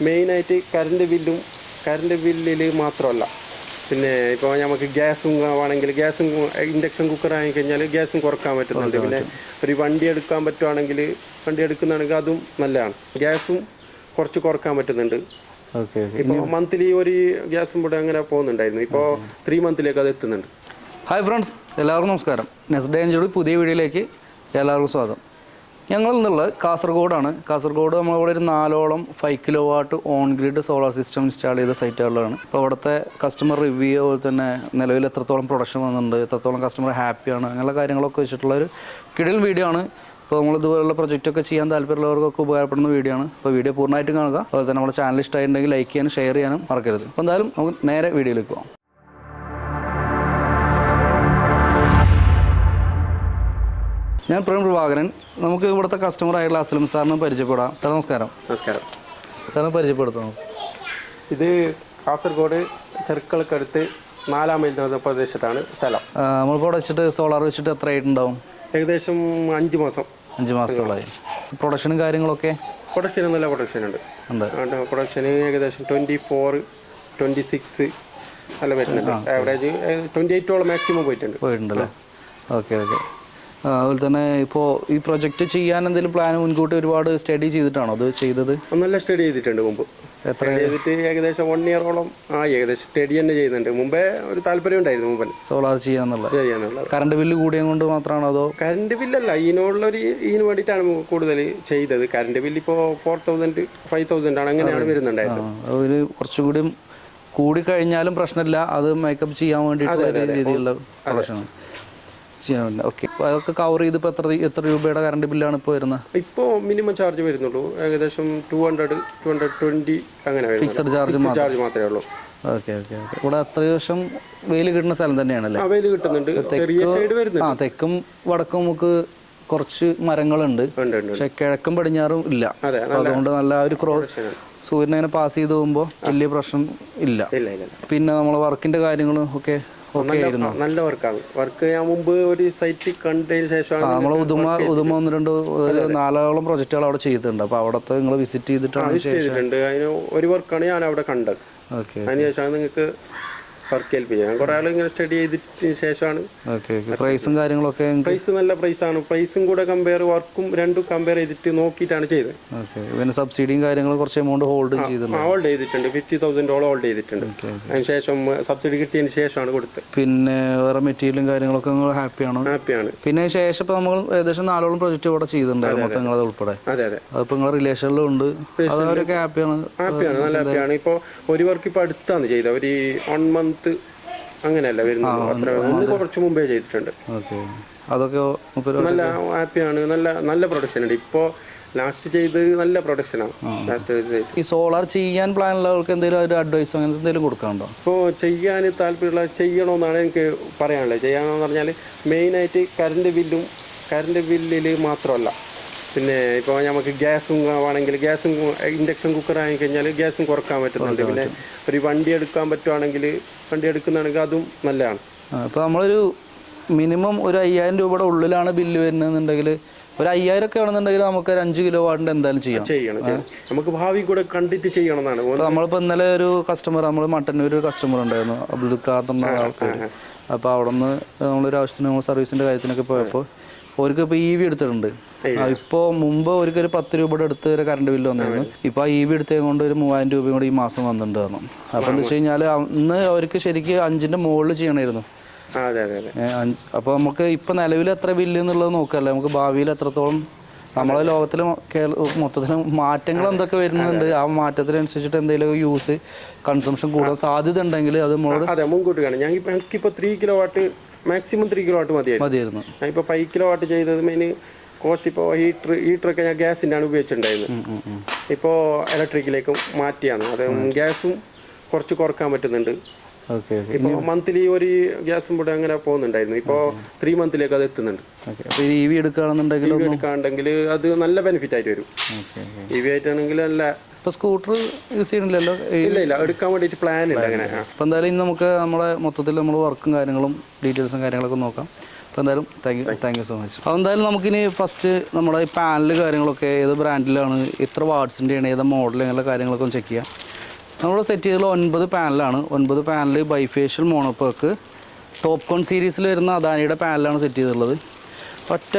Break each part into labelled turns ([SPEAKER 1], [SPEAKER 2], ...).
[SPEAKER 1] മെയിനായിട്ട് കറണ്ട് ബില്ലിൽ മാത്രമല്ല, പിന്നെ ഇപ്പോൾ നമുക്ക് ഗ്യാസും ആണെങ്കിൽ ഗ്യാസും ഇൻഡക്ഷൻ കുക്കർ ആയിക്കഴിഞ്ഞാൽ ഗ്യാസും കുറക്കാൻ പറ്റുന്നുണ്ട്. പിന്നെ ഒരു വണ്ടി എടുക്കാൻ പറ്റുവാണെങ്കിൽ വണ്ടി എടുക്കുന്നതാണെങ്കിൽ അതും നല്ലതാണ്. ഗ്യാസും കുറച്ച് കുറക്കാൻ പറ്റുന്നുണ്ട്. ഇപ്പോൾ മന്ത്ലി ഒരു ഗ്യാസും കൂടെ അങ്ങനെ പോകുന്നുണ്ടായിരുന്നു. ഇപ്പോൾ 3 മന്തിലേക്ക് അത് എത്തുന്നുണ്ട്.
[SPEAKER 2] ഹായ് ഫ്രണ്ട്സ്, എല്ലാവർക്കും നമസ്കാരം. നെക്സ്റ്റ് ഡേഞ്ചറുടെ പുതിയ വീഡിയോയിലേക്ക് എല്ലാവർക്കും സ്വാഗതം. ഞങ്ങൾ ഇന്നുള്ളത് കാസർഗോഡാണ്. കാസർഗോഡ് നമ്മളിവിടെ ഒരു 4ഓളം 5 kilowatt on grid solar system install ചെയ്ത സൈറ്റുകളിലാണ്. അപ്പോൾ അവിടുത്തെ കസ്റ്റമർ റിവ്യൂ, അതുപോലെ തന്നെ നിലവിൽ എത്രത്തോളം പ്രൊഡക്ഷൻ വന്നിട്ടുണ്ട്, എത്രത്തോളം കസ്റ്റമർ ഹാപ്പിയാണ്, അങ്ങനെയുള്ള കാര്യങ്ങളൊക്കെ വെച്ചിട്ടുള്ള ഒരു കിടിലൻ വീഡിയോ ആണ്. അപ്പോൾ നമ്മൾ ഇതുപോലുള്ള പ്രൊജക്റ്റൊക്കെ ചെയ്യാൻ താല്പര്യമുള്ളവർക്കൊക്കെ ഉപകാരപ്പെടുന്ന വീഡിയോ ആണ്. അപ്പോൾ വീഡിയോ പൂർണ്ണമായിട്ടും കാണുക. അതുപോലെ തന്നെ നമ്മുടെ ചാനൽ ഇഷ്ടമായിട്ടുണ്ടെങ്കിൽ ലൈക്ക് ചെയ്യാനും ഷെയർ ചെയ്യാനും മറക്കരുത്. അപ്പോൾ എന്തായാലും നമുക്ക് നേരെ വീഡിയോയിലേക്ക് പോകാം. ഞാൻ പ്രഭാകരൻ. നമുക്ക് ഇവിടുത്തെ കസ്റ്റമർ ആയിട്ടുള്ള അസ്ലം സാറിന് പരിചയപ്പെടാം. സാർ നമസ്കാരം.
[SPEAKER 1] നമസ്കാരം.
[SPEAKER 2] സാറിന് പരിചയപ്പെടുത്തണം.
[SPEAKER 1] ഇത് കാസർഗോഡ് ചെറുക്കളക്കടുത്ത് 4 മൈൽ പ്രദേശത്താണ് സ്ഥലം.
[SPEAKER 2] നമ്മളിപ്പോൾ ഇവിടെ വെച്ചിട്ട് സോളാർ വെച്ചിട്ട് എത്ര ആയിട്ടുണ്ടാവും?
[SPEAKER 1] ഏകദേശം 5 മാസം.
[SPEAKER 2] 5 മാസത്തോളമായി. പ്രൊഡക്ഷനും കാര്യങ്ങളൊക്കെ?
[SPEAKER 1] പ്രൊഡക്ഷന് നല്ല പ്രൊഡക്ഷൻ ഉണ്ട്. പ്രൊഡക്ഷന് ഏകദേശം 24, 26 നല്ല വരുന്നുണ്ട്. ആവറേജ് 28ഓളം മാക്സിമം പോയിട്ടുണ്ടല്ലേ?
[SPEAKER 2] ഓക്കെ. അതുപോലെ തന്നെ ഇപ്പോൾ ഈ പ്രൊജക്റ്റ് ചെയ്യാൻ എന്തെങ്കിലും പ്ലാൻ മുൻകൂട്ടി ഒരുപാട് സ്റ്റഡി ചെയ്തിട്ടാണോ അത് ചെയ്തത്?
[SPEAKER 1] നല്ല സ്റ്റഡി ചെയ്തിട്ടുണ്ട് മുമ്പ്. എത്ര ചെയ്തിട്ട് ഏകദേശം 1 ഇയറോളം ഏകദേശം സ്റ്റഡി തന്നെ ചെയ്യുന്നുണ്ട്. മുമ്പേ ഒരു താല്പര്യം ഉണ്ടായിരുന്നു മുമ്പ് സോളാർ ചെയ്യാന്നുള്ളത്.
[SPEAKER 2] കറണ്ട് ബില്ല് കൂടിയത് കൊണ്ട് മാത്രമാണോ അതോ?
[SPEAKER 1] കറണ്ട് ബില്ലല്ല, ഇതിന് വേണ്ടിയിട്ടാണ് കൂടുതൽ ചെയ്തത്. കറണ്ട് ബില്ല് ഇപ്പോൾ 4000, 5000 ആണ്, അങ്ങനെയാണ് വരുന്നുണ്ടായിരുന്നത്.
[SPEAKER 2] ഒരു കുറച്ചുകൂടി കൂടി കഴിഞ്ഞാലും പ്രശ്നമില്ല, അത് മേക്കപ്പ് ചെയ്യാൻ വേണ്ടിയിട്ടുള്ള രീതിയിലുള്ള പ്രൊഡക്ഷൻ. ഓക്കെ. അതൊക്കെ കവർ ചെയ്ത് ഇപ്പോൾ എത്ര രൂപയുടെ കറണ്ട് ബില്ലാണ് ഇപ്പോൾ വരുന്നത്?
[SPEAKER 1] ഇപ്പോൾ മിനിമം ചാർജ് വരുന്നുള്ളൂ. ഏകദേശം 200-220 അങ്ങനെ
[SPEAKER 2] ഫിക്സഡ് ചാർജ്
[SPEAKER 1] മാത്രമേ ഉള്ളൂ.
[SPEAKER 2] ഓക്കെ. ഇവിടെ അത്യാവശ്യം വെയിൽ കിട്ടുന്ന സ്ഥലം തന്നെയാണല്ലേ?
[SPEAKER 1] വെയിൽ കിട്ടുന്നുണ്ട്.
[SPEAKER 2] തെക്കും വടക്കും നമുക്ക് കുറച്ച് മരങ്ങളുണ്ട്, പക്ഷെ കിഴക്കും പടിഞ്ഞാറും ഇല്ല. അതുകൊണ്ട് നല്ല ഒരു സൂര്യൻ അങ്ങനെ പാസ് ചെയ്ത് പോകുമ്പോൾ വലിയ പ്രശ്നം ഇല്ല. പിന്നെ നമ്മളെ വർക്കിന്റെ കാര്യങ്ങളും ഒക്കെ
[SPEAKER 1] നല്ല വർക്കാണ്. വർക്ക് ഞാൻ മുമ്പ് ഒരു സൈറ്റ് കണ്ടതിന് ശേഷമാണ്
[SPEAKER 2] നമ്മൾ ഉദുമ 4ഓളം പ്രൊജക്റ്റുകൾ അവിടെ ചെയ്തിട്ടുണ്ട്. അപ്പോൾ അവിടുത്തെ നിങ്ങൾ വിസിറ്റ് ചെയ്തിട്ടുണ്ട്.
[SPEAKER 1] അതിന് ഒരു വർക്കാണ് ഞാൻ അവിടെ കണ്ടത്. അതിനുശേഷമാണ് നിങ്ങൾക്ക് വർക്ക് ഏൽപ്പിച്ചത്. ഞാൻ കുറേ ആൾ ഇങ്ങനെ സ്റ്റഡി ചെയ്തിട്ട് ശേഷമാണ്.
[SPEAKER 2] പ്രൈസും കാര്യങ്ങളൊക്കെ?
[SPEAKER 1] പ്രൈസ് നല്ല പ്രൈസാണ്. പ്രൈസും കൂടെ വർക്കും രണ്ടും കമ്പയർ ചെയ്തിട്ട് നോക്കിയിട്ടാണ് ചെയ്തത്.
[SPEAKER 2] പിന്നെ സബ്സിഡിയും കാര്യങ്ങളും കുറച്ച് എമൗണ്ട് ഹോൾഡ് ചെയ്തിട്ടുണ്ട്.
[SPEAKER 1] 50,000 ഹോൾഡ് ചെയ്തിട്ടുണ്ട്. അതിനുശേഷം സബ്സിഡി കിട്ടിയതിന് ശേഷമാണ് കൊടുത്തത്.
[SPEAKER 2] പിന്നെ വേറെ മെറ്റീരിയലും കാര്യങ്ങളൊക്കെ നിങ്ങൾ ഹാപ്പിയാണ്? പിന്നെ ശേഷം ഇപ്പോൾ നമ്മൾ ഏകദേശം 4ഓളം പ്രൊജക്റ്റ് ഇവിടെ ചെയ്തിട്ടുണ്ടായിരുന്നു മൊത്തം നിങ്ങളത് ഉൾപ്പെടെ. അതിപ്പോൾ നിങ്ങളുടെ റിലേഷനിലും ഉണ്ട്. അവരൊക്കെ ഹാപ്പിയാണ്?
[SPEAKER 1] നല്ല ഹാപ്പിയാണ്. ഇപ്പോൾ ഒരു വർക്ക് ഇപ്പോൾ അടുത്താണ് ചെയ്തത്. ഒരു 1 മന്ത് അങ്ങനെയല്ല വരുന്നത്. കുറച്ച് മുമ്പേ ചെയ്തിട്ടുണ്ട്.
[SPEAKER 2] അതൊക്കെ
[SPEAKER 1] നല്ല ഹാപ്പിയാണ്. നല്ല പ്രൊഡക്ഷൻ ഉണ്ട്. ഇപ്പോൾ ലാസ്റ്റ് ചെയ്ത് നല്ല പ്രൊഡക്ഷനാണ്.
[SPEAKER 2] ഈ സോളാർ ചെയ്യാൻ പ്ലാൻ ഉള്ളവർക്ക് എന്തെങ്കിലും ഒരു അഡ്വൈസ് അങ്ങനത്തെ എന്തെങ്കിലും കൊടുക്കാനുണ്ടോ?
[SPEAKER 1] ഇപ്പോൾ ചെയ്യാൻ താല്പര്യമുള്ള ചെയ്യണമെന്നാണ് എനിക്ക് പറയാനുള്ളത്. ചെയ്യാമെന്ന് പറഞ്ഞാൽ മെയിനായിട്ട് കറണ്ട് ബില്ലിൽ മാത്രമല്ല, പിന്നെ ഇപ്പോൾ നമുക്ക് ഗ്യാസും ആണെങ്കിൽ ഗ്യാസും ഇൻഡക്ഷൻ കുക്കർ ആയിക്കഴിഞ്ഞാൽ ഗ്യാസും കുറക്കാൻ പറ്റുന്നുണ്ട്. പിന്നെ ഒരു വണ്ടി എടുക്കാൻ പറ്റുവാണെങ്കിൽ വണ്ടി എടുക്കുന്നതാണെങ്കിൽ അതും നല്ലതാണ്.
[SPEAKER 2] ഇപ്പോൾ നമ്മളൊരു മിനിമം ഒരു 5000 രൂപയുടെ ഉള്ളിലാണ് ബില്ല് വരുന്നതെന്നുണ്ടെങ്കിൽ, ഒരു 5000 ഒക്കെ ആണെന്നുണ്ടെങ്കിൽ നമുക്ക് ഒരു 5 കിലോ വാട്ടിൻ്റെ എന്തായാലും ചെയ്യണം. നമുക്ക് ഭാവി കൂടെ കണ്ടിട്ട് ചെയ്യണമെന്നാണ്. നമ്മളിപ്പോൾ ഇന്നലെ ഒരു കസ്റ്റമർ, നമ്മൾ മട്ടന്നൂർ ഒരു കസ്റ്റമർ ഉണ്ടായിരുന്നു, അബ്ദുൽ ഖാദർ എന്ന ആൾക്കാർ. അപ്പോൾ അവിടെ നിന്ന് നമ്മളൊരു ആവശ്യത്തിന് സർവീസിൻ്റെ കാര്യത്തിനൊക്കെ പോയപ്പോൾ അവർക്ക് ഇപ്പോൾ EV എടുത്തിട്ടുണ്ട്. ഇപ്പോൾ മുമ്പ് അവർക്ക് ഒരു 10 രൂപയുടെ അടുത്ത് വരെ കറണ്ട് ബില്ല് വന്നിരുന്നു. ഇപ്പോൾ ആ EV എടുത്തത് കൊണ്ട് ഒരു 3000 രൂപയും കൂടി ഈ മാസം വന്നിട്ടുണ്ട് പറഞ്ഞു. അപ്പോൾ എന്താ വെച്ച് കഴിഞ്ഞാൽ അന്ന് അവർക്ക് ശരിക്കും 5ന്റെ മുകളിൽ ചെയ്യണമായിരുന്നു. അപ്പോൾ നമുക്ക് ഇപ്പം നിലവിൽ എത്ര ബില്ല് എന്നുള്ളത് നോക്കാമല്ലേ, നമുക്ക് ഭാവിയിൽ എത്രത്തോളം നമ്മളെ ലോകത്തിൽ മൊത്തത്തിൽ മാറ്റങ്ങൾ എന്തൊക്കെ വരുന്നുണ്ട്, ആ മാറ്റത്തിനനുസരിച്ചിട്ട് എന്തെങ്കിലും യൂസ് കൺസംഷൻ കൂടാൻ സാധ്യത ഉണ്ടെങ്കിൽ അത് നമ്മളോട്
[SPEAKER 1] മുൻകൂട്ടി കാണാം. ഞങ്ങൾക്കിപ്പോൾ 3 kilo watt maximum 3 kilo watt മതിയായിരുന്നു. ഞാൻ ഇപ്പോൾ 5 കിലോ വാട്ട് ചെയ്തത് മെയിൻ കോസ്റ്റ്. ഇപ്പോൾ ഹീറ്ററൊക്കെ ഞാൻ ഗ്യാസിൻ്റെ ആണ് ഉപയോഗിച്ചിട്ടുണ്ടായിരുന്നു. ഇപ്പോൾ ഇലക്ട്രിക്കിലേക്ക് മാറ്റിയാണ്. അത് ഗ്യാസും കുറച്ച് കുറക്കാൻ പറ്റുന്നുണ്ട്. ഇപ്പോൾ മന്ത്ലി ഒരു ഗ്യാസും കൂടെ അങ്ങനെ പോകുന്നുണ്ടായിരുന്നു. ഇപ്പോൾ 3 മന്തിലേക്ക് അത് എത്തുന്നുണ്ട്.
[SPEAKER 2] EV എടുക്കുകയാണെന്നുണ്ടെങ്കിൽ
[SPEAKER 1] അത് നല്ല ബെനിഫിറ്റ് ആയിട്ട് വരും. EV ആയിട്ടാണെങ്കിൽ നല്ല.
[SPEAKER 2] ഇപ്പോൾ സ്കൂട്ടർ യൂസ് ചെയ്യണില്ലല്ലോ?
[SPEAKER 1] ഇല്ല, എടുക്കാൻ വേണ്ടിയിട്ട് പ്ലാൻ ഉണ്ട് അങ്ങനെ.
[SPEAKER 2] അപ്പോൾ എന്തായാലും ഇനി നമുക്ക് നമ്മളെ മൊത്തത്തിൽ നമ്മൾ വർക്കും കാര്യങ്ങളും ഡീറ്റെയിൽസും കാര്യങ്ങളൊക്കെ നോക്കാം. അപ്പോൾ എന്തായാലും താങ്ക് യു സോ മച്ച്. അപ്പോൾ എന്തായാലും നമുക്കിനി ഫസ്റ്റ് നമ്മുടെ ഈ പാനൽ കാര്യങ്ങളൊക്കെ ഏത് ബ്രാൻഡിലാണ്, എത്ര വാട്ട്സിൻ്റെയാണ്, ഏത് മോഡൽ, അങ്ങനെയുള്ള കാര്യങ്ങളൊക്കെ ഒന്ന് ചെക്ക് ചെയ്യാം. നമ്മൾ സെറ്റ് ചെയ്തുള്ള 9 പാനലാണ്. 9 പാനൽ ബൈഫേഷ്യൽ മോണോപ്പർക്ക് ടോപ്കോൺ സീരീസിൽ വരുന്ന അദാനിയുടെ പാനലാണ് സെറ്റ് ചെയ്തിട്ടുള്ളത്. ഒറ്റ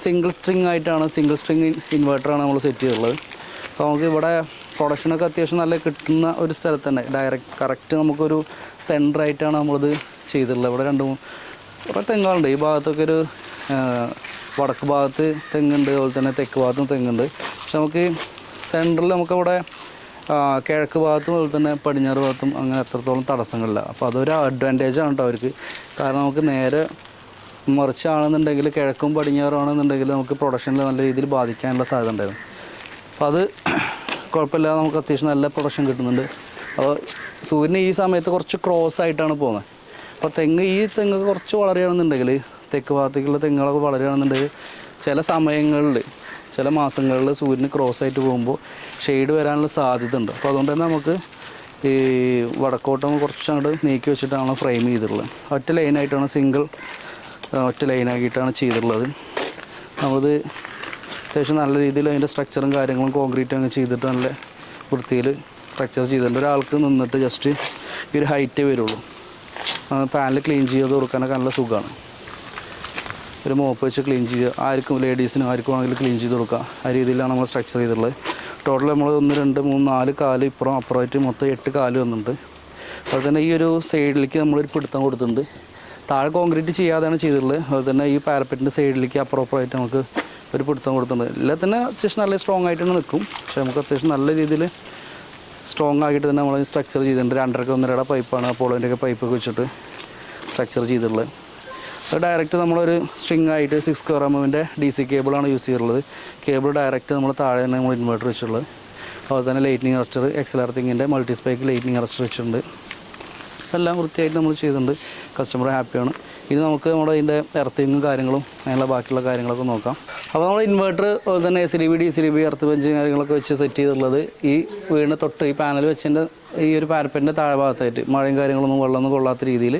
[SPEAKER 2] സിംഗിൾ സ്ട്രിങ് ആയിട്ടാണ്, സിംഗിൾ സ്ട്രിങ് ഇൻവെർട്ടറാണ് നമ്മൾ സെറ്റ് ചെയ്തിട്ടുള്ളത്. അപ്പോൾ നമുക്ക് ഇവിടെ പ്രൊഡക്ഷനൊക്കെ അത്യാവശ്യം നല്ല കിട്ടുന്ന ഒരു സ്ഥലത്ത് തന്നെ കറക്റ്റ് നമുക്കൊരു സെൻറ്ററായിട്ടാണ് നമ്മളിത് ചെയ്തിട്ടുള്ളത്. ഇവിടെ 2-3 കുറേ തെങ്ങുകളുണ്ട്. ഈ ഭാഗത്തൊക്കെ ഒരു വടക്ക് ഭാഗത്ത് തെങ്ങുണ്ട്, അതുപോലെ തന്നെ തെക്ക് ഭാഗത്തും തെങ്ങുണ്ട്. പക്ഷെ നമുക്ക് സെൻറ്ററിൽ നമുക്കവിടെ കിഴക്ക് ഭാഗത്തും അതുപോലെ തന്നെ പടിഞ്ഞാറ് ഭാഗത്തും അങ്ങനെ അത്രത്തോളം തടസ്സങ്ങളില്ല. അപ്പോൾ അതൊരു അഡ്വാൻറ്റേജാണ് കേട്ടോ അവർക്ക്. കാരണം നമുക്ക് നേരെ മറിച്ചാണെന്നുണ്ടെങ്കിൽ കിഴക്കും പടിഞ്ഞാറും ആണെന്നുണ്ടെങ്കിൽ നമുക്ക് പ്രൊഡക്ഷനിൽ നല്ല രീതിയിൽ ബാധിക്കാനുള്ള സാധ്യത ഉണ്ടായിരുന്നു. അപ്പോൾ അത് കുഴപ്പമില്ലാതെ നമുക്ക് അത്യാവശ്യം നല്ല പ്രൊഡക്ഷൻ കിട്ടുന്നുണ്ട്. അപ്പോൾ സൂര്യൻ ഈ സമയത്ത് കുറച്ച് ക്രോസ് ആയിട്ടാണ് പോകുന്നത്. അപ്പോൾ ഈ തെങ്ങ് കുറച്ച് വളരുകയാണെന്നുണ്ടെങ്കിൽ, തെക്ക് ഭാഗത്തേക്കുള്ള തെങ്ങുകളൊക്കെ വളരുകയാണെന്നുണ്ടെങ്കിൽ ചില സമയങ്ങളിൽ, ചില മാസങ്ങളിൽ സൂര്യന് ക്രോസ് ആയിട്ട് പോകുമ്പോൾ ഷെയ്ഡ് വരാനുള്ള സാധ്യത ഉണ്ട്. അപ്പോൾ അതുകൊണ്ട് തന്നെ നമുക്ക് ഈ വടക്കോട്ടം കുറച്ച് അങ്ങോട്ട് നീക്കി വെച്ചിട്ടാണ് ഫ്രെയിം ചെയ്തിട്ടുള്ളത്. ഒറ്റ ലൈനായിട്ടാണ്, ഒറ്റ ലൈനാക്കിയിട്ടാണ് ചെയ്തിട്ടുള്ളത്. നമ്മളത് അത്യാവശ്യം നല്ല രീതിയിൽ അതിൻ്റെ സ്ട്രക്ചറും കാര്യങ്ങളും കോൺക്രീറ്റും അങ്ങ് ചെയ്തിട്ട് നല്ല വൃത്തിയിൽ സ്ട്രക്ചർ ചെയ്തിട്ടുണ്ട്. ഒരാൾക്ക് നിന്നിട്ട് ജസ്റ്റ് ഈ ഒരു ഹൈറ്റേ വരുള്ളൂ. പാനൽ ക്ലീൻ ചെയ്ത് കൊടുക്കാനൊക്കെ നല്ല സുഖമാണ്. ഒരു മോപ്പ് വെച്ച് ക്ലീൻ ചെയ്യുക, ആർക്കും ലേഡീസിനും ആർക്കും ആണെങ്കിലും ക്ലീൻ ചെയ്ത് കൊടുക്കുക. ആ രീതിയിലാണ് നമ്മൾ സ്ട്രക്ചർ ചെയ്തിട്ടുള്ളത്. ടോട്ടൽ നമ്മൾ 1 2 3 4 കാല് അപ്പുറമായിട്ട് മൊത്തം 8 കാല് വന്നിട്ടുണ്ട്. അതുപോലെ തന്നെ ഈ ഒരു സൈഡിലേക്ക് നമ്മളൊരു പിടുത്തം കൊടുത്തിട്ടുണ്ട്. താഴെ കോൺക്രീറ്റ് ചെയ്യാതെയാണ് ചെയ്തിട്ടുള്ളത്. അതുപോലെ തന്നെ ഈ പാരപ്പറ്റിൻ്റെ സൈഡിലേക്ക് അപ്പുറമായിട്ട് നമുക്ക് ഒരു പിടുത്തം കൊടുത്തിട്ടുണ്ട്. എല്ലാത്തിനും അത്യാവശ്യം നല്ല സ്ട്രോങ് ആയിട്ട് തന്നെ നിൽക്കും. പക്ഷേ നമുക്ക് അത്യാവശ്യം നല്ല രീതിയിൽ സ്ട്രോങ് ആക്കിയിട്ട് തന്നെ നമ്മൾ സ്ട്രക്ചർ ചെയ്തിട്ടുണ്ട്. 2.5 പൈപ്പാണ്, അപ്പോളോൻ്റെയൊക്കെ പൈപ്പൊക്കെ വെച്ചിട്ട് സ്ട്രക്ചർ ചെയ്തിട്ടുള്ളത്. അത് ഡയറക്റ്റ് നമ്മളൊരു സ്ട്രിങ് ആയിട്ട് 6 square mm DC കേബിളാണ് യൂസ് ചെയ്തിട്ടുള്ളത്. കേബിൾ ഡയറക്റ്റ് നമ്മൾ താഴെ തന്നെ നമ്മൾ ഇൻവെർട്ടർ വെച്ചിട്ടുള്ളത്. അതുപോലെ തന്നെ ലൈറ്റിനിങ് അറസ്റ്റർ, എക്സലർത്തിങ്ങിൻ്റെ മൾട്ടി സ്പൈക്ക് ലൈറ്റിനിങ് അറസ്റ്റർ വെച്ചിട്ടുണ്ട്. എല്ലാം വൃത്തിയായിട്ട് നമ്മൾ ചെയ്തിട്ടുണ്ട്. കസ്റ്റമർ ഹാപ്പിയാണ്. ഇനി നമുക്ക് നമ്മുടെ ഇതിൻ്റെ എർത്തിങ്ങും കാര്യങ്ങളും അങ്ങനെയുള്ള ബാക്കിയുള്ള കാര്യങ്ങളൊക്കെ നോക്കാം. അപ്പോൾ നമ്മൾ ഇൻവെർട്ടർ, അതുപോലെ തന്നെ SDB DCDB എർത്ത് ബെഞ്ച് കാര്യങ്ങളൊക്കെ വെച്ച് സെറ്റ് ചെയ്തിട്ടുള്ളത് ഈ വീടിന് തൊട്ട് ഈ പാനൽ വെച്ചതിൻ്റെ ഈ ഒരു പാരപ്പറ്റിൻ്റെ താഴെ ഭാഗത്തായിട്ട് മഴയും കാര്യങ്ങളൊന്നും വെള്ളമൊന്നും കൊള്ളാത്ത രീതിയിൽ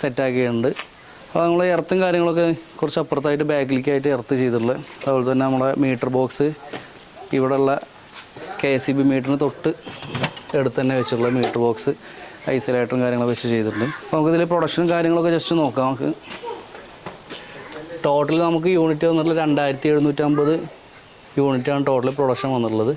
[SPEAKER 2] സെറ്റാക്കിയിട്ടുണ്ട്. അപ്പോൾ നമ്മൾ എർത്തും കാര്യങ്ങളൊക്കെ കുറച്ച് അപ്പുറത്തായിട്ട് ബാക്കിലേക്കായിട്ട് എർത്ത് ചെയ്തിട്ടുള്ളത്. അതുപോലെ തന്നെ നമ്മുടെ മീറ്റർ ബോക്സ് ഇവിടെയുള്ള KCB മീറ്ററിന് തൊട്ട് എടുത്ത് തന്നെ വെച്ചിട്ടുള്ള മീറ്റർ ബോക്സ് ഐസൊലേറ്ററും കാര്യങ്ങളൊക്കെ വെച്ച് ചെയ്തിട്ടുണ്ട്. അപ്പോൾ നമുക്കിതിൽ പ്രൊഡക്ഷനും കാര്യങ്ങളൊക്കെ ജസ്റ്റ് നോക്കാം. നമുക്ക് ടോട്ടൽ നമുക്ക് യൂണിറ്റ് വന്നിട്ടുള്ളത് 2750 യൂണിറ്റാണ് ടോട്ടൽ പ്രൊഡക്ഷൻ വന്നിട്ടുള്ളത്.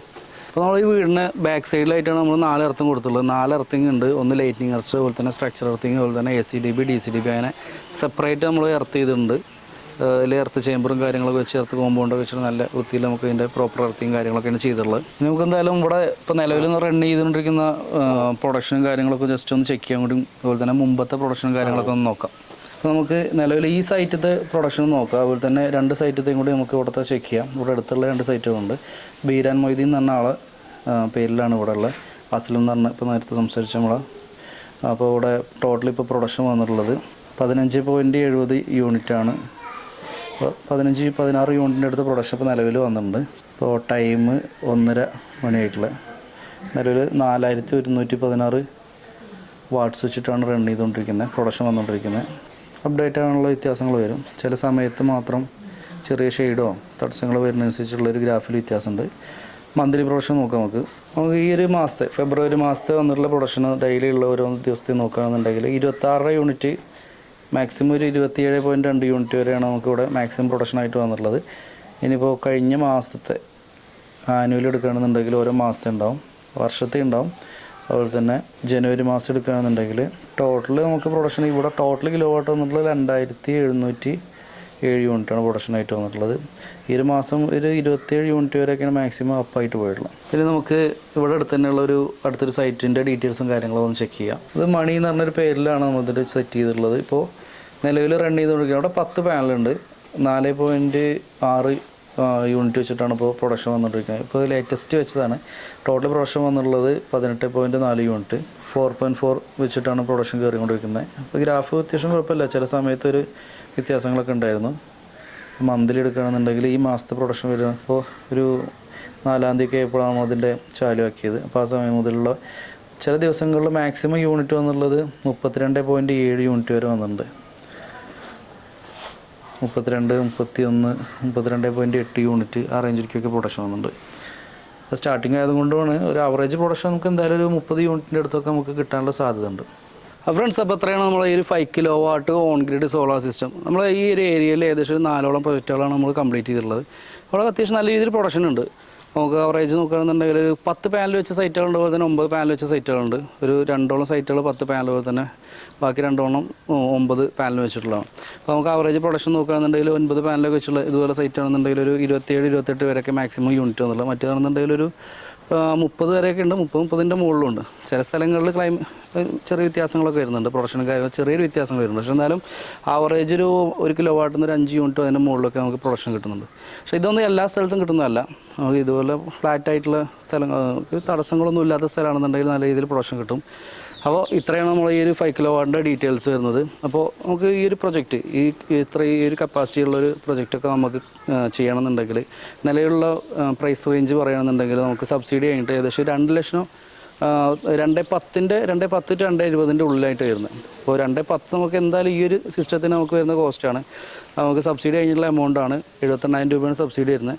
[SPEAKER 2] അപ്പോൾ നമ്മൾ ഈ വീടിന് ബാക്ക് സൈഡിലായിട്ടാണ് നമ്മൾ 4 എർത്തിങ് കൊടുത്തിട്ടുള്ളത്. 4 എർത്തിങ് ഉണ്ട്. ഒന്ന് ലൈറ്റിനിങ് അറസ്റ്റ്, അതുപോലെ തന്നെ സ്ട്രക്ചർ എർത്തിങ്, അതുപോലെ തന്നെ SCDB DCDB അങ്ങനെ സെപ്പറേറ്റ് നമ്മൾ എർത്ത് ചെയ്തിട്ടുണ്ട്. അതിൽ എർത്ത് ചേമ്പറും കാര്യങ്ങളൊക്കെ വെച്ച് എർത്ത് കോമ്പൗണ്ടൊക്കെ വെച്ചിട്ട് നല്ല വൃത്തിയിൽ നമുക്ക് ഇതിൻ്റെ പ്രോപ്പർ എർത്തിങ് കാര്യങ്ങളൊക്കെയാണ് ചെയ്തിട്ടുള്ളത്. നമുക്ക് എന്തായാലും ഇവിടെ ഇപ്പോൾ നിലവിൽ റൺ ചെയ്തുകൊണ്ടിരിക്കുന്ന പ്രൊഡക്ഷനും കാര്യങ്ങളൊക്കെ ജസ്റ്റ് ഒന്ന് ചെക്ക് ചെയ്യാൻ കൂടി, അതുപോലെ തന്നെ മുമ്പത്തെ പ്രൊഡക്ഷനും കാര്യങ്ങളൊക്കെ ഒന്ന് നോക്കാം. അപ്പോൾ നമുക്ക് നിലവിൽ ഈ സൈറ്റത്തെ പ്രൊഡക്ഷൻ നോക്കാം. അതുപോലെ തന്നെ 2 സൈറ്റത്തെയും കൂടി നമുക്ക് ഇവിടുത്തെ ചെക്ക് ചെയ്യാം. ഇവിടെ അടുത്തുള്ള 2 സൈറ്റുകളുണ്ട്. ബീരാൻ മൊയ്തീൻ എന്ന് പറഞ്ഞ ആളെ പേരിലാണ് ഇവിടെ ഉള്ളത്. അസ്ലം എന്ന് പറഞ്ഞ ഇപ്പോൾ നേരത്തെ സംസാരിച്ച നമ്മളെ. അപ്പോൾ ഇവിടെ ടോട്ടൽ ഇപ്പോൾ പ്രൊഡക്ഷൻ വന്നിട്ടുള്ളത് 15.70 യൂണിറ്റാണ്. അപ്പോൾ 15-16 യൂണിറ്റിൻ്റെ അടുത്ത് പ്രൊഡക്ഷൻ ഇപ്പോൾ നിലവിൽ വന്നിട്ടുണ്ട്. ഇപ്പോൾ ടൈം 1:30 മണിയായിട്ടുള്ള നിലവിൽ 4116 വാട്ട്സ് വെച്ചിട്ടാണ് റൺ ചെയ്തുകൊണ്ടിരിക്കുന്നത്, പ്രൊഡക്ഷൻ വന്നുകൊണ്ടിരിക്കുന്നത്. അപ്ഡേറ്റ് ആകാനുള്ള വ്യത്യാസങ്ങൾ വരും. ചില സമയത്ത് മാത്രം ചെറിയ ഷെയ്ഡോ തടസ്സങ്ങൾ വരുന്നതനുസരിച്ചുള്ളൊരു ഗ്രാഫിൽ വ്യത്യാസമുണ്ട്. മന്ത്ലി പ്രൊഡക്ഷൻ നോക്കാം. നമുക്ക് ഈ ഒരു മാസത്തെ ഫെബ്രുവരി മാസത്തെ വന്നിട്ടുള്ള പ്രൊഡക്ഷൻ ഡെയിലി ഉള്ള ഓരോ ദിവസത്തെ നോക്കുകയാണെന്നുണ്ടെങ്കിൽ 26 യൂണിറ്റ് മാക്സിമം ഒരു 27.2 യൂണിറ്റ് വരെയാണ് നമുക്കിവിടെ മാക്സിമം പ്രൊഡക്ഷനായിട്ട് വന്നിട്ടുള്ളത്. ഇനിയിപ്പോൾ കഴിഞ്ഞ മാസത്തെ ആനുവൽ എടുക്കുകയാണെന്നുണ്ടെങ്കിൽ ഓരോ മാസത്തെ ഉണ്ടാവും, വർഷത്തെ ഉണ്ടാവും. അതുപോലെ തന്നെ ജനുവരി മാസം എടുക്കുകയാണെന്നുണ്ടെങ്കിൽ ടോട്ടൽ നമുക്ക് പ്രൊഡക്ഷൻ ഇവിടെ ടോട്ടൽ കിലോ വാട്ട് വന്നിട്ടുള്ളത് 2707 യൂണിറ്റാണ് പ്രൊഡക്ഷനായിട്ട് വന്നിട്ടുള്ളത്. ഈ ഒരു മാസം ഒരു 27 യൂണിറ്റ് വരെയൊക്കെയാണ് മാക്സിമം അപ്പായിട്ട് പോയിട്ടുള്ളത്. പിന്നെ നമുക്ക് ഇവിടെ അടുത്ത് തന്നെയുള്ള അടുത്തൊരു സൈറ്റിൻ്റെ ഡീറ്റെയിൽസും കാര്യങ്ങളും ഒന്ന് ചെക്ക് ചെയ്യാം. ഇത് മണി എന്ന് പറഞ്ഞൊരു പേരിലാണ് നമ്മളിതിൽ സെറ്റ് ചെയ്തിട്ടുള്ളത്. ഇപ്പോൾ നിലവിൽ റൺ ചെയ്തുകൊണ്ടിരിക്കുന്നത് അവിടെ 10 പാനലുണ്ട്. 4.6 യൂണിറ്റ് വെച്ചിട്ടാണ് ഇപ്പോൾ പ്രൊഡക്ഷൻ വന്നുകൊണ്ടിരിക്കുന്നത്. ഇപ്പോൾ ലേറ്റസ്റ്റ് വെച്ചതാണ്. Total production വന്നുള്ളത് 18.4 unit. 4.4 വെച്ചിട്ടാണ് പ്രൊഡക്ഷൻ കയറിക്കൊണ്ടിരിക്കുന്നത്. അപ്പോൾ ഗ്രാഫ് അത്യാവശ്യം കുഴപ്പമില്ല. ചില സമയത്ത് ഒരു വ്യത്യാസങ്ങളൊക്കെ ഉണ്ടായിരുന്നു. മന്ത്ലി എടുക്കുകയാണെന്നുണ്ടെങ്കിൽ ഈ മാസത്തെ പ്രൊഡക്ഷൻ വരുന്നത് ഇപ്പോൾ ഒരു 4-ാം തീയതി ആയപ്പോഴാണ് അതിൻ്റെ ചാലുവാക്കിയത്. അപ്പോൾ ആ സമയം മുതലുള്ള ചില ദിവസങ്ങളിൽ മാക്സിമം യൂണിറ്റ് വന്നുള്ളത് 32.7 യൂണിറ്റ് വരെ വന്നിട്ടുണ്ട്. 32, 31, 32.8 യൂണിറ്റ് ആ റേഞ്ചിലേക്കൊക്കെ പ്രൊഡക്ഷൻ വന്നിട്ടുണ്ട്. സ്റ്റാർട്ടിങ് ആയതുകൊണ്ടാണ് ഒരു ആവറേജ് പ്രൊഡക്ഷൻ നമുക്ക് എന്തായാലും ഒരു 30 യൂണിറ്റിൻ്റെ അടുത്തൊക്കെ നമുക്ക് കിട്ടാനുള്ള സാധ്യത ഉണ്ട്. ഫ്രണ്ട്സ്, അപ്പോൾ എത്രയാണ് നമ്മളെ ഈ ഒരു 5 kilowatt on grid solar system നമ്മളെ ഈ ഒരു ഏരിയയിൽ ഏകദേശം 4ഓളം പ്രൊജക്റ്റുകളാണ് നമ്മൾ കംപ്ലീറ്റ് ചെയ്തിട്ടുള്ളത്. അവിടെ അത്യാവശ്യം നല്ല രീതിയിൽ പ്രൊഡക്ഷൻ ഉണ്ട്. നമുക്ക് ആവറേജ് നോക്കുകയാണെന്നുണ്ടെങ്കിൽ ഒരു 10 പാനൽ വെച്ച സൈറ്റുകളുണ്ട്, അതുപോലെ തന്നെ 9 പാനൽ വെച്ച സൈറ്റുകളുണ്ട്. ഒരു 2ഓളം സൈറ്റുകൾ 10 പാനൽ പോലെ തന്നെ ബാക്കി 2ഓളം 9 പാനൽ വെച്ചിട്ടുള്ളതാണ്. അപ്പോൾ നമുക്ക് ആവറേജ് പ്രൊഡക്ഷൻ നോക്കുകയാണെന്നുണ്ടെങ്കിൽ 9 പാനലൊക്കെ വെച്ചുള്ള ഇതുപോലെ സൈറ്റ് ആണെന്നുണ്ടെങ്കിൽ ഒരു 27-28 വരെയൊക്കെ മാക്സിമം യൂണിറ്റ് വന്നുള്ളത്. മറ്റേതാണെന്നുണ്ടെങ്കിൽ ഒരു 30 വരെയൊക്കെ ഉണ്ട്, 30-30ൻ്റെ മുകളിലുണ്ട്. ചില സ്ഥലങ്ങളിൽ ചെറിയ വ്യത്യാസങ്ങളൊക്കെ വരുന്നുണ്ട്, പ്രൊഡക്ഷനും കാര്യങ്ങൾ ചെറിയൊരു വ്യത്യാസങ്ങൾ വരുന്നുണ്ട്. പക്ഷേ എന്നാലും ആവറേജ് ഒരു കിലോ വാട്ടിൽ നിന്ന് ഒരു 5 യൂണിറ്റ് അതിൻ്റെ മുകളിലൊക്കെ നമുക്ക് പ്രൊഡക്ഷൻ കിട്ടുന്നുണ്ട്. പക്ഷേ ഇതൊന്നും എല്ലാ സ്ഥലത്തും കിട്ടുന്നതല്ല. നമുക്ക് ഇതുപോലെ ഫ്ലാറ്റ് ആയിട്ടുള്ള സ്ഥലങ്ങൾ, തടസ്സങ്ങളൊന്നും ഇല്ലാത്ത സ്ഥലമാണെന്നുണ്ടെങ്കിൽ നല്ല രീതിയിൽ പ്രൊഡക്ഷൻ കിട്ടും. അപ്പോൾ ഇത്രയാണ് നമ്മൾ ഈ ഒരു 5 കിലോ വാട്ടിൻ്റെ ഡീറ്റെയിൽസ് വരുന്നത്. അപ്പോൾ നമുക്ക് ഈ ഒരു പ്രൊജക്റ്റ് ഈ ഒരു കപ്പാസിറ്റി ഉള്ളൊരു പ്രൊജക്റ്റൊക്കെ നമുക്ക് ചെയ്യണമെന്നുണ്ടെങ്കിൽ നിലവിലുള്ള പ്രൈസ് റേഞ്ച് പറയുകയാണെന്നുണ്ടെങ്കിൽ നമുക്ക് സബ്സിഡി കഴിഞ്ഞിട്ട് ഏകദേശം 2 ലക്ഷം 2.10 to 2.20 ഉള്ളിലായിട്ട് വരുന്നത്. അപ്പോൾ 2.10 നമുക്ക് എന്തായാലും ഈ ഒരു സിസ്റ്റത്തിന് നമുക്ക് വരുന്ന കോസ്റ്റാണ്. നമുക്ക് സബ്സിഡി കഴിഞ്ഞിട്ടുള്ള എമൗണ്ടാണ് 78,000 രൂപയാണ് സബ്സിഡി വരുന്നത്.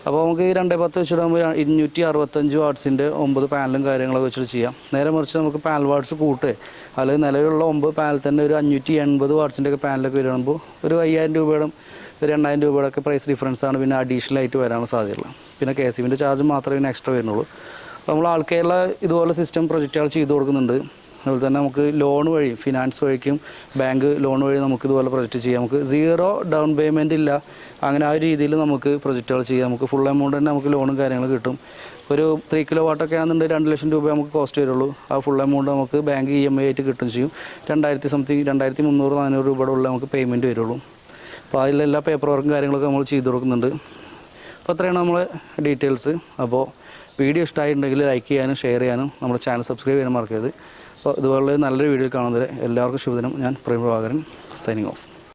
[SPEAKER 2] അപ്പോൾ നമുക്ക് ഈ 2.10 വെച്ചിടുമ്പോൾ 265 വാട്ട്സിൻ്റെ 9 പാനലും കാര്യങ്ങളൊക്കെ വെച്ചിട്ട് ചെയ്യാം. നേരെ മറിച്ച് നമുക്ക് പാനൽ വാട്ട്സ് കൂട്ടുക, അല്ലെങ്കിൽ നിലവിലുള്ള 9 പാനൽ തന്നെ ഒരു 580 വാട്ട്സിൻ്റെ ഒക്കെ പാനലൊക്കെ വരുമ്പോൾ ഒരു 5,000 രൂപയുടെ 2,000 രൂപയുടെ ഒക്കെ പ്രൈസ് ഡിഫറൻസ് ആണ് പിന്നെ അഡീഷണൽ ആയിട്ട് വരാനുള്ള സാധ്യതയുള്ളത്. പിന്നെ KCBൻ്റെ ചാർജ് മാത്രമേ പിന്നെ എക്സ്ട്രാ വരുന്നുള്ളൂ. അപ്പോൾ നമ്മൾ ആൾക്കാരിൽ ഇതുപോലെ സിസ്റ്റം പ്രൊജക്റ്റുകൾ ചെയ്ത് കൊടുക്കുന്നുണ്ട്. അതുപോലെ തന്നെ നമുക്ക് ലോൺ വഴി, ഫിനാൻസ് വഴിക്കും ബാങ്ക് ലോൺ വഴി നമുക്ക് ഇതുപോലെ പ്രൊജക്റ്റ് ചെയ്യാം. നമുക്ക് 0 ഡൗൺ പേയ്മെൻ്റ് ഇല്ല, അങ്ങനെ ആ ഒരു രീതിയിൽ നമുക്ക് പ്രൊജക്റ്റുകൾ ചെയ്യാം. നമുക്ക് ഫുൾ എമൗണ്ട് തന്നെ നമുക്ക് ലോണും കാര്യങ്ങളും കിട്ടും. ഒരു 3 കിലോ വാട്ടൊക്കെ ആണെന്നുണ്ടെങ്കിൽ 2 ലക്ഷം രൂപ നമുക്ക് കോസ്റ്റ് വരുള്ളൂ. ആ ഫുൾ എമൗണ്ട് നമുക്ക് ബാങ്ക് EMI ആയിട്ട് കിട്ടും ചെയ്യും. 2,300-400 രൂപയുടെ ഉള്ള നമുക്ക് പേയ്മെൻറ്റ് വരുള്ളൂ. അപ്പോൾ അതിലെല്ലാ പേപ്പർ വർക്കും കാര്യങ്ങളൊക്കെ നമ്മൾ ചെയ്ത് കൊടുക്കുന്നുണ്ട്. അപ്പോൾ അത്രയാണ് നമ്മളെ ഡീറ്റെയിൽസ്. അപ്പോൾ വീഡിയോ ഇഷ്ടമായിട്ടുണ്ടെങ്കിൽ ലൈക്ക് ചെയ്യാനും ഷെയർ ചെയ്യാനും നമ്മുടെ ചാനൽ സബ്സ്ക്രൈബ് ചെയ്യാനും മറക്കരുത്. അപ്പോൾ ഇതുപോലെ നല്ലൊരു വീഡിയോ കാണുന്നത് എല്ലാവർക്കും ശുഭദിനം. ഞാൻ പ്രേം പ്രഭാകരൻ, സൈനിങ് ഓഫ്.